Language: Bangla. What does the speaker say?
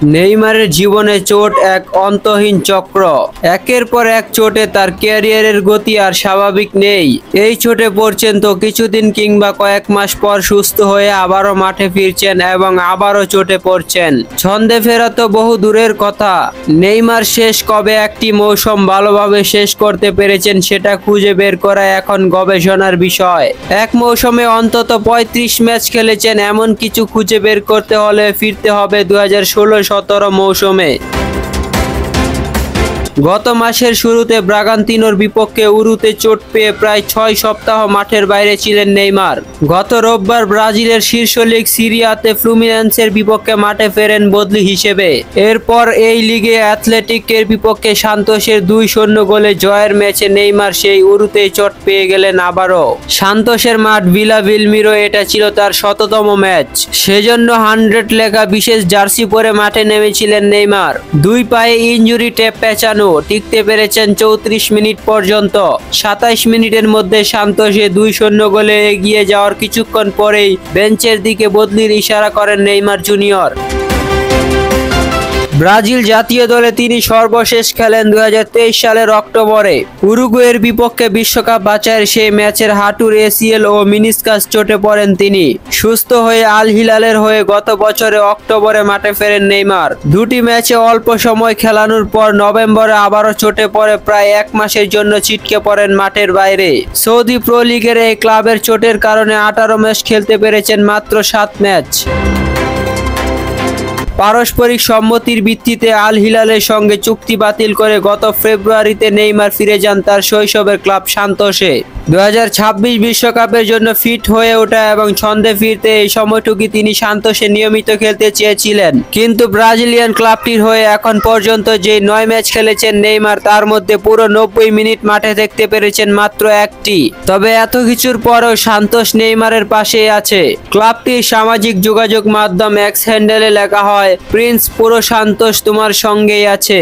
নেইমারের জীবনে চোট এক অন্তহীন চক্র। একের পর এক চোটে তার ক্যারিয়ারের গতি আর স্বাভাবিক নেই। এই চোটে পড়ছেন তো কিছুদিন কিংবা কয়েক মাস পর সুস্থ হয়ে আবারও মাঠে ফিরছেন এবং আবারও চোটে পড়ছেন। ছন্দে ফেরা তো বহু দূরের কথা, নেইমার শেষ কবে একটি মৌসুম ভালোভাবে শেষ করতে পেরেছেন সেটা খুঁজে বের করা এখন গবেষণার বিষয়। এক মৌসুমে অন্তত ৩৫ ম্যাচ খেলেছেন এমন কিছু খুঁজে বের করতে হলে ফিরতে হবে 2016-17 মৌসুমে। গত মাসের শুরুতে ব্রাগান্তিনোর বিপক্ষে উরুতে চোট পেয়ে প্রায় ৬ সপ্তাহ মাঠের বাইরে ছিলেন নেইমার। গত রোববার ব্রাজিলের শীর্ষ লীগ সিরিয়াতে ফ্লুমিনেন্সের বিপক্ষে মাঠে ফেরেন বদলি হিসেবে। এরপর এই লিগে অ্যাথলেটিকের বিপক্ষে সান্তোসের ২-০ গোলে জয়ের ম্যাচে নেইমার সেই উরুতেই চোট পেয়ে গেলেন আবারও। সান্তোসের মাঠ ভিলা বেলমিরো, এটা ছিল তার ১০০তম ম্যাচ। সেজন্য 100 লেখা বিশেষ জার্সি পরে মাঠে নেমেছিলেন নেইমার। দুই পায়ে ইনজুরি টেপ পেঁচানো, টিকতে পেরেছেন ৩৪ মিনিট পর্যন্ত। ২৭ মিনিটের মধ্যে সান্তোসে ২-০ গোলে এগিয়ে যাওয়ার কিছুক্ষণ পরেই বেঞ্চের দিকে বদলির ইশারা করেন নেইমার জুনিয়র। ব্রাজিল জাতীয় দলে তিনি সর্বশেষ খেলেন ২০২৩ সালের অক্টোবরে। উরুগুয়ের বিপক্ষে বিশ্বকাপ বাছাইয়ের সেই ম্যাচের হাঁটুর এসিএল ও মিনিসকাস চোটে পড়েন তিনি। সুস্থ হয়ে আল হিলালের হয়ে গত বছরে অক্টোবরে মাঠে ফেরেন নেইমার। দুটি ম্যাচে অল্প সময় খেলানোর পর নভেম্বরে আবারও চোটে পড়ে প্রায় ১ মাসের জন্য ছিটকে পড়েন মাঠের বাইরে। সৌদি প্রো লিগের এই ক্লাবের চোটের কারণে ১৮ ম্যাচ খেলতে পেরেছেন মাত্র ৭ ম্যাচ। পারস্পরিক সম্মতির ভিত্তিতে আল হিলালের সঙ্গে চুক্তি বাতিল করে গত ফেব্রুয়ারিতে নেইমার ফিরে যান তার শৈশবের ক্লাব সান্তোসে। ২০২৬ বিশ্বকাপের জন্য ফিট হয়ে ওঠা এবং ছন্দে ফিরতে এই সময়টুকু তিনি সান্তোসে নিয়মিত খেলতে চেয়েছিলেন। কিন্তু ব্রাজিলিয়ান ক্লাবটির হয়ে এখন পর্যন্ত যে ৯ ম্যাচ খেলেছেন নেইমার, তার মধ্যে পুরো ৯০ মিনিট মাঠে থাকতে পেরেছেন মাত্র একটি। তবে এত কিছুর পরেও সান্তোস নেইমারের পাশেই আছে। ক্লাবটির সামাজিক যোগাযোগ মাধ্যম এক্স হ্যান্ডেলে লেখা হয়, প্রিন্স পুরো সান্তোস তোমার সঙ্গেই আছে।